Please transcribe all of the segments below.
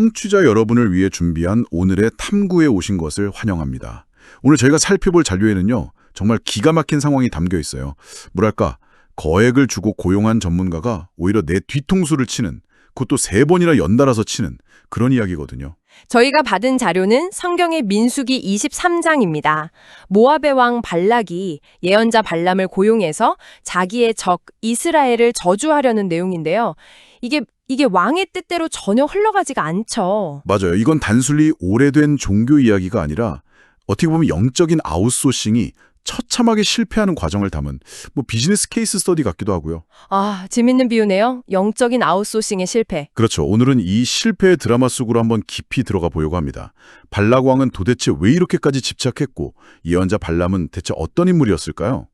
청취자 여러분을 위해 준비한 오늘의 탐구에 오신 것을 환영합니다. 오늘 저희가 살펴볼 잔료에는요, 정말 기가 막힌 상황이 담겨 있어요. 뭐랄까, 거액을 주고 고용한 전문가가 오히려 내 뒤통수를 치는, 그것도 3번이나 연달아서 치는 그런 이야기거든요. 저희가 받은 자료는 성경의 민수기 23장입니다. 모압의 왕 발락이 예언자 발람을 고용해서 자기의 적 이스라엘을 저주하려는 내용인데요. 이게 왕의 뜻대로 전혀 흘러가지가 않죠. 맞아요. 이건 단순히 오래된 종교 이야기가 아니라 어떻게 보면 영적인 아웃소싱이 처참하게 실패하는 과정을 담은 비즈니스 케이스 스터디 같기도 하고요. 아, 재밌는 비유네요. 영적인 아웃소싱의 실패. 그렇죠. 오늘은 이 실패의 드라마 속으로 한번 깊이 들어가 보려고 합니다. 발락 왕은 도대체 왜 이렇게까지 집착했고 예언자 발람은 대체 어떤 인물이었을까요?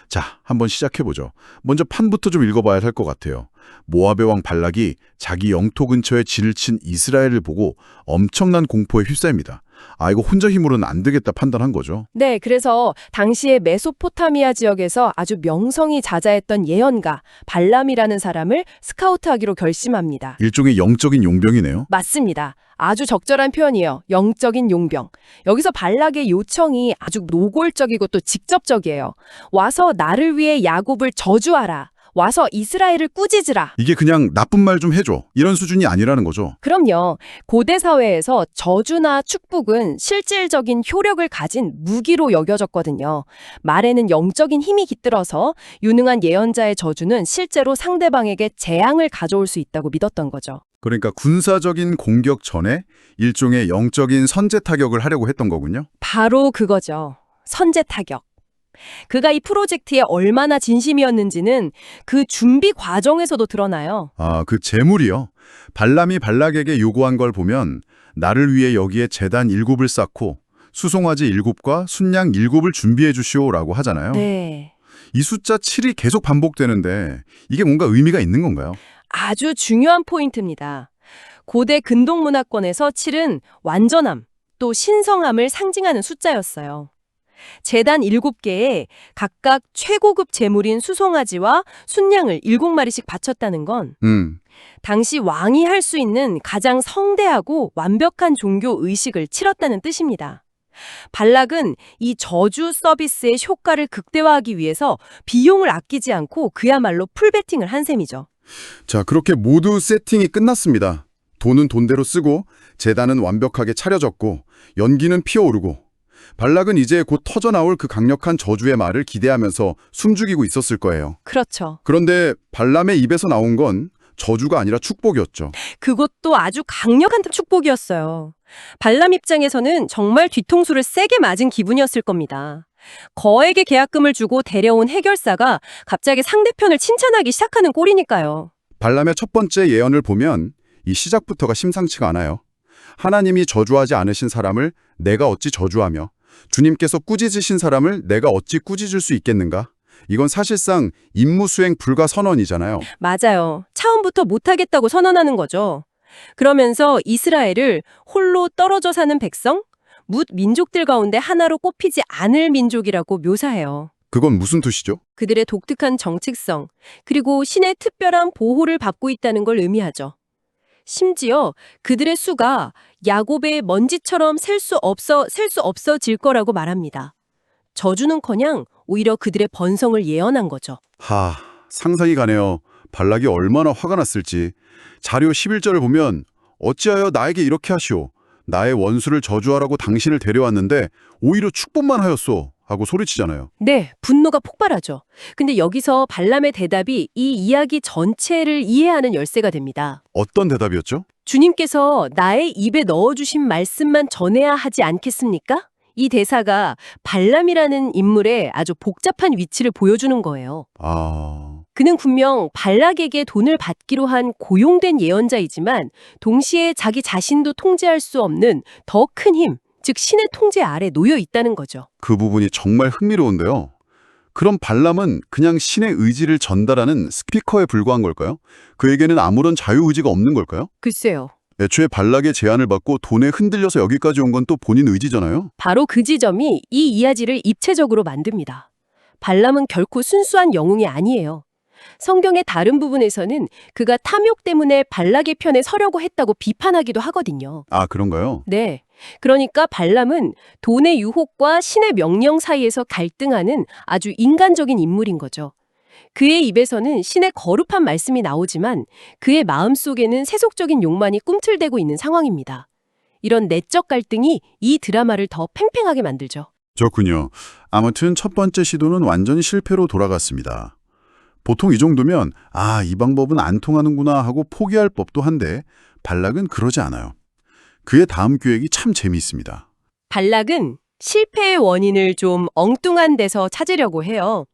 자, 한번 시작해보죠. 먼저 판부터 좀 읽어봐야 할 것 같아요. 모압의 왕 발락이 자기 영토 근처에 진을 친 이스라엘을 보고 엄청난 공포에 휩싸입니다. 아, 이거 혼자 힘으로는 안 되겠다 판단한 거죠. 네, 그래서 당시의 메소포타미아 지역에서 아주 명성이 자자했던 예언가 발람이라는 사람을 스카우트하기로 결심합니다. 일종의 영적인 용병이네요. 맞습니다. 아주 적절한 표현이에요. 영적인 용병. 여기서 발락의 요청이 아주 노골적이고 또 직접적이에요. 와서 나를 위해 야곱을 저주하라. 와서 이스라엘을 꾸짖으라. 이게 그냥 나쁜 말 좀 해줘. 이런 수준이 아니라는 거죠. 그럼요. 고대 사회에서 저주나 축복은 실질적인 효력을 가진 무기로 여겨졌거든요. 말에는 영적인 힘이 깃들어서 유능한 예언자의 저주는 실제로 상대방에게 재앙을 가져올 수 있다고 믿었던 거죠. 그러니까 군사적인 공격 전에 일종의 영적인 선제 타격을 하려고 했던 거군요. 바로 그거죠. 선제 타격. 그가 이 프로젝트에 얼마나 진심이었는지는 그 준비 과정에서도 드러나요. 아, 그 제물이요. 발람이 발락에게 요구한 걸 보면 나를 위해 여기에 제단 7을 쌓고 수송아지 7과 순양 7을 준비해 주시오라고 하잖아요. 네. 이 숫자 7이 계속 반복되는데 이게 뭔가 의미가 있는 건가요? 아주 중요한 포인트입니다. 고대 근동 문화권에서 7은 완전함, 또 신성함을 상징하는 숫자였어요. 제단 7개에 각각 최고급 제물인 수송아지와 순양을 7마리씩 바쳤다는 건 당시 왕이 할 수 있는 가장 성대하고 완벽한 종교 의식을 치렀다는 뜻입니다. 발락은 이 저주 서비스의 효과를 극대화하기 위해서 비용을 아끼지 않고 그야말로 풀베팅을 한 셈이죠. 자, 그렇게 모두 세팅이 끝났습니다. 돈은 돈대로 쓰고 제단은 완벽하게 차려졌고 연기는 피어오르고 발락은 이제 곧 터져나올 그 강력한 저주의 말을 기대하면서 숨죽이고 있었을 거예요. 그렇죠. 그런데 발람의 입에서 나온 건 저주가 아니라 축복이었죠. 그것도 아주 강력한 축복이었어요. 발람 입장에서는 정말 뒤통수를 세게 맞은 기분이었을 겁니다. 거액의 계약금을 주고 데려온 해결사가 갑자기 상대편을 칭찬하기 시작하는 꼴이니까요. 발람의 첫 번째 예언을 보면 이 시작부터가 심상치가 않아요. 하나님이 저주하지 않으신 사람을 내가 어찌 저주하며 주님께서 꾸짖으신 사람을 내가 어찌 꾸짖을 수 있겠는가? 이건 사실상 임무수행 불가 선언이잖아요. 맞아요. 차원부터 못하겠다고 선언하는 거죠. 그러면서 이스라엘을 홀로 떨어져 사는 백성, 뭇 민족들 가운데 하나로 꼽히지 않을 민족이라고 묘사해요. 그건 무슨 뜻이죠? 그들의 독특한 정체성, 그리고 신의 특별한 보호를 받고 있다는 걸 의미하죠. 심지어 그들의 수가 야곱의 먼지처럼 셀 수 없어질 거라고 말합니다. 저주는커녕 오히려 그들의 번성을 예언한 거죠. 상상이 가네요. 발락이 얼마나 화가 났을지. 자료 11절을 보면 어찌하여 나에게 이렇게 하시오. 나의 원수를 저주하라고 당신을 데려왔는데 오히려 축복만 하였소. 하고 소리치잖아요. 네, 분노가 폭발하죠. 근데 여기서 발람의 대답이 이 이야기 전체를 이해하는 열쇠가 됩니다. 어떤 대답이었죠? 주님께서 나의 입에 넣어주신 말씀만 전해야 하지 않겠습니까? 이 대사가 발람이라는 인물의 아주 복잡한 위치를 보여주는 거예요. 그는 분명 발락에게 돈을 받기로 한 고용된 예언자이지만 동시에 자기 자신도 통제할 수 없는 더 큰 힘, 즉 신의 통제 아래 놓여 있다는 거죠. 그 부분이 정말 흥미로운데요. 그럼 발람은 그냥 신의 의지를 전달하는 스피커에 불과한 걸까요? 그에게는 아무런 자유의지가 없는 걸까요? 글쎄요. 애초에 발락의 제안을 받고 돈에 흔들려서 여기까지 온 건 또 본인 의지잖아요. 바로 그 지점이 이 이야기를 입체적으로 만듭니다. 발람은 결코 순수한 영웅이 아니에요. 성경의 다른 부분에서는 그가 탐욕 때문에 발락의 편에 서려고 했다고 비판하기도 하거든요. 아, 그런가요? 네. 그러니까 발람은 돈의 유혹과 신의 명령 사이에서 갈등하는 아주 인간적인 인물인 거죠. 그의 입에서는 신의 거룩한 말씀이 나오지만 그의 마음속에는 세속적인 욕망이 꿈틀대고 있는 상황입니다. 이런 내적 갈등이 이 드라마를 더 팽팽하게 만들죠. 좋군요. 아무튼 첫 번째 시도는 완전히 실패로 돌아갔습니다. 보통 이 정도면 이 방법은 안 통하는구나 하고 포기할 법도 한데 발락은 그러지 않아요. 그의 다음 계획이 참 재미있습니다. 발락은 실패의 원인을 좀 엉뚱한 데서 찾으려고 해요.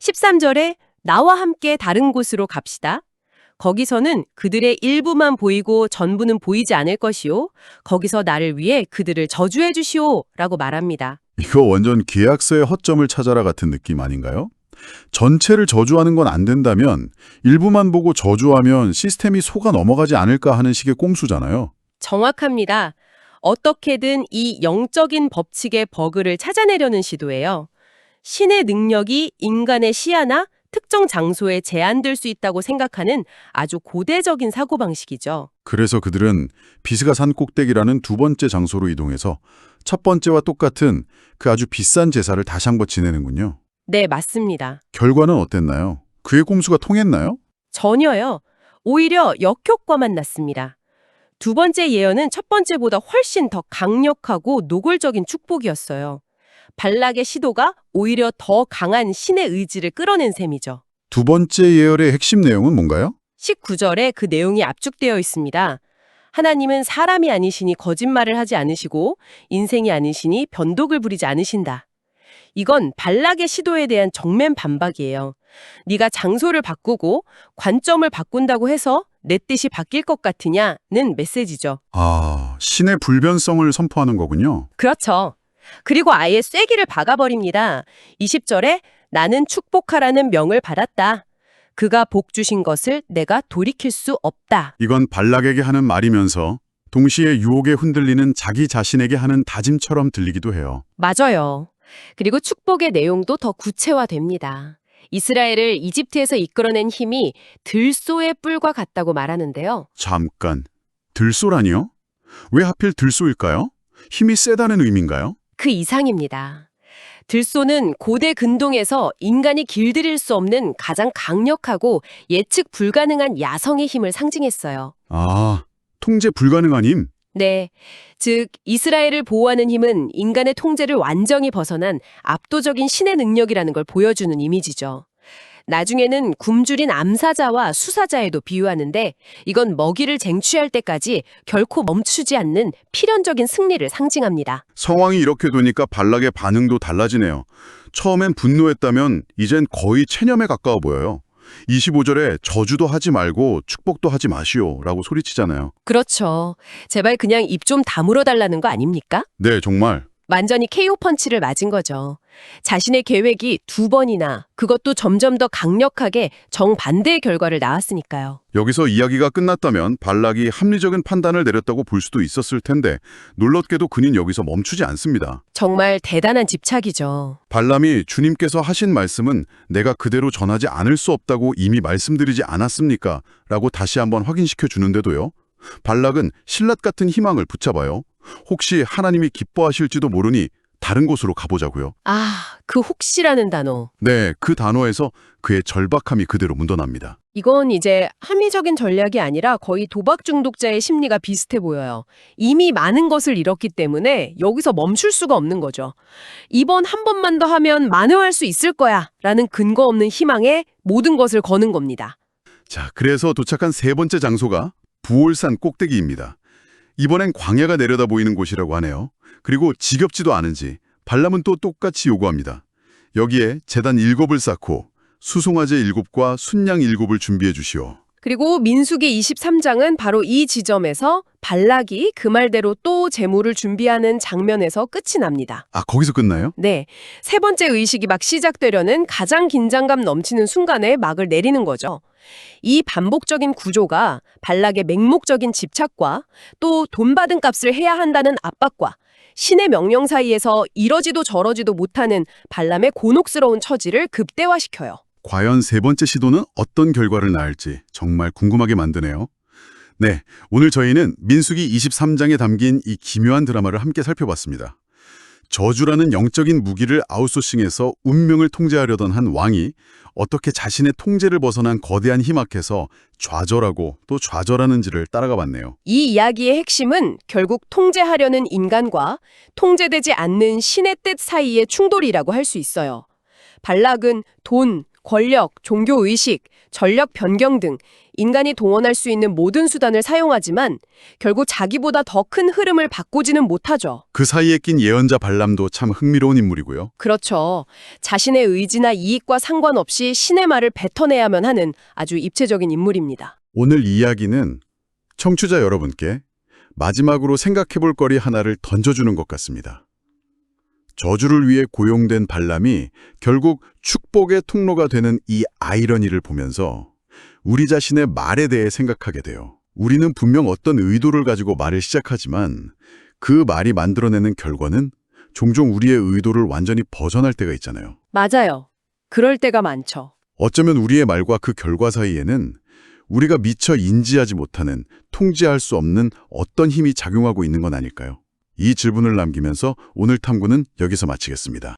13절에 나와 함께 다른 곳으로 갑시다. 거기서는 그들의 일부만 보이고 전부는 보이지 않을 것이요. 거기서 나를 위해 그들을 저주해 주시오 라고 말합니다. 이거 완전 계약서의 허점을 찾아라 같은 느낌 아닌가요? 전체를 저주하는 건 안 된다면 일부만 보고 저주하면 시스템이 속아 넘어가지 않을까 하는 식의 꼼수잖아요. 정확합니다. 어떻게든 이 영적인 법칙의 버그를 찾아내려는 시도예요. 신의 능력이 인간의 시야나 특정 장소에 제한될 수 있다고 생각하는 아주 고대적인 사고방식이죠. 그래서 그들은 비스가산 꼭대기라는 두 번째 장소로 이동해서 첫 번째와 똑같은 그 아주 비싼 제사를 다시 한번 지내는군요. 네, 맞습니다. 결과는 어땠나요? 그의 꼼수가 통했나요? 전혀요. 오히려 역효과만 났습니다. 두 번째 예언은 첫 번째보다 훨씬 더 강력하고 노골적인 축복이었어요. 발락의 시도가 오히려 더 강한 신의 의지를 끌어낸 셈이죠. 두 번째 예언의 핵심 내용은 뭔가요? 19절에 그 내용이 압축되어 있습니다. 하나님은 사람이 아니시니 거짓말을 하지 않으시고 인생이 아니시니 변덕을 부리지 않으신다. 이건 발락의 시도에 대한 정면 반박이에요. 네가 장소를 바꾸고 관점을 바꾼다고 해서 내 뜻이 바뀔 것 같으냐는 메시지죠. 신의 불변성을 선포하는 거군요. 그렇죠. 그리고 아예 쐐기를 박아버립니다. 20절에 나는 축복하라는 명을 받았다. 그가 복 주신 것을 내가 돌이킬 수 없다. 이건 발락에게 하는 말이면서 동시에 유혹에 흔들리는 자기 자신에게 하는 다짐처럼 들리기도 해요. 맞아요. 그리고 축복의 내용도 더 구체화됩니다. 이스라엘을 이집트에서 이끌어낸 힘이 들소의 뿔과 같다고 말하는데요. 잠깐, 들소라니요? 왜 하필 들소일까요? 힘이 세다는 의미인가요? 그 이상입니다. 들소는 고대 근동에서 인간이 길들일 수 없는 가장 강력하고 예측 불가능한 야성의 힘을 상징했어요. 통제 불가능한 힘? 네, 즉 이스라엘을 보호하는 힘은 인간의 통제를 완전히 벗어난 압도적인 신의 능력이라는 걸 보여주는 이미지죠. 나중에는 굶주린 암사자와 수사자에도 비유하는데 이건 먹이를 쟁취할 때까지 결코 멈추지 않는 필연적인 승리를 상징합니다. 상황이 이렇게 되니까 발락의 반응도 달라지네요. 처음엔 분노했다면 이젠 거의 체념에 가까워 보여요. 25절에 저주도 하지 말고 축복도 하지 마시오 라고 소리치잖아요. 그렇죠. 제발 그냥 입 좀 다물어 달라는 거 아닙니까? 네, 정말. 완전히 KO 펀치를 맞은 거죠. 자신의 계획이 두 번이나 그것도 점점 더 강력하게 정반대의 결과를 낳았으니까요. 여기서 이야기가 끝났다면 발락이 합리적인 판단을 내렸다고 볼 수도 있었을 텐데 놀랍게도 그는 여기서 멈추지 않습니다. 정말 대단한 집착이죠. 발람이 주님께서 하신 말씀은 내가 그대로 전하지 않을 수 없다고 이미 말씀드리지 않았습니까? 라고 다시 한번 확인시켜 주는데도요. 발락은 신랏 같은 희망을 붙잡아요. 혹시 하나님이 기뻐하실지도 모르니 다른 곳으로 가보자고요. 그 혹시라는 단어. 네, 그 단어에서 그의 절박함이 그대로 묻어납니다. 이건 이제 합리적인 전략이 아니라 거의 도박 중독자의 심리가 비슷해 보여요. 이미 많은 것을 잃었기 때문에 여기서 멈출 수가 없는 거죠. 이번 한 번만 더 하면 만회할 수 있을 거야 라는 근거 없는 희망에 모든 것을 거는 겁니다. 자, 그래서 도착한 세 번째 장소가 부올산 꼭대기입니다. 이번엔 광야가 내려다 보이는 곳이라고 하네요. 그리고 지겹지도 않은지 발람은 또 똑같이 요구합니다. 여기에 제단 7을 쌓고 수송아지 7과 순양 7을 준비해 주시오. 그리고 민수기 23장은 바로 이 지점에서 발락이 그 말대로 또 제물을 준비하는 장면에서 끝이 납니다. 거기서 끝나요? 네, 세 번째 의식이 막 시작되려는 가장 긴장감 넘치는 순간에 막을 내리는 거죠. 이 반복적인 구조가 발락의 맹목적인 집착과 또 돈 받은 값을 해야 한다는 압박과 신의 명령 사이에서 이러지도 저러지도 못하는 발람의 곤혹스러운 처지를 극대화시켜요. 과연 세 번째 시도는 어떤 결과를 낳을지 정말 궁금하게 만드네요. 네, 오늘 저희는 민수기 23장에 담긴 이 기묘한 드라마를 함께 살펴봤습니다. 저주라는 영적인 무기를 아웃소싱해서 운명을 통제하려던 한 왕이 어떻게 자신의 통제를 벗어난 거대한 힘 앞에서 좌절하고 또 좌절하는지를 따라가 봤네요. 이 이야기의 핵심은 결국 통제하려는 인간과 통제되지 않는 신의 뜻 사이의 충돌이라고 할 수 있어요. 발락은 돈, 권력, 종교의식, 전력 변경 등 인간이 동원할 수 있는 모든 수단을 사용하지만 결국 자기보다 더 큰 흐름을 바꾸지는 못하죠. 그 사이에 낀 예언자 발람도 참 흥미로운 인물이고요. 그렇죠. 자신의 의지나 이익과 상관없이 신의 말을 뱉어내야만 하는 아주 입체적인 인물입니다. 오늘 이야기는 청취자 여러분께 마지막으로 생각해볼 거리 하나를 던져주는 것 같습니다. 저주를 위해 고용된 발람이 결국 축복의 통로가 되는 이 아이러니를 보면서 우리 자신의 말에 대해 생각하게 돼요. 우리는 분명 어떤 의도를 가지고 말을 시작하지만 그 말이 만들어내는 결과는 종종 우리의 의도를 완전히 벗어날 때가 있잖아요. 맞아요. 그럴 때가 많죠. 어쩌면 우리의 말과 그 결과 사이에는 우리가 미처 인지하지 못하는, 통제할 수 없는 어떤 힘이 작용하고 있는 건 아닐까요? 이 질문을 남기면서 오늘 탐구는 여기서 마치겠습니다.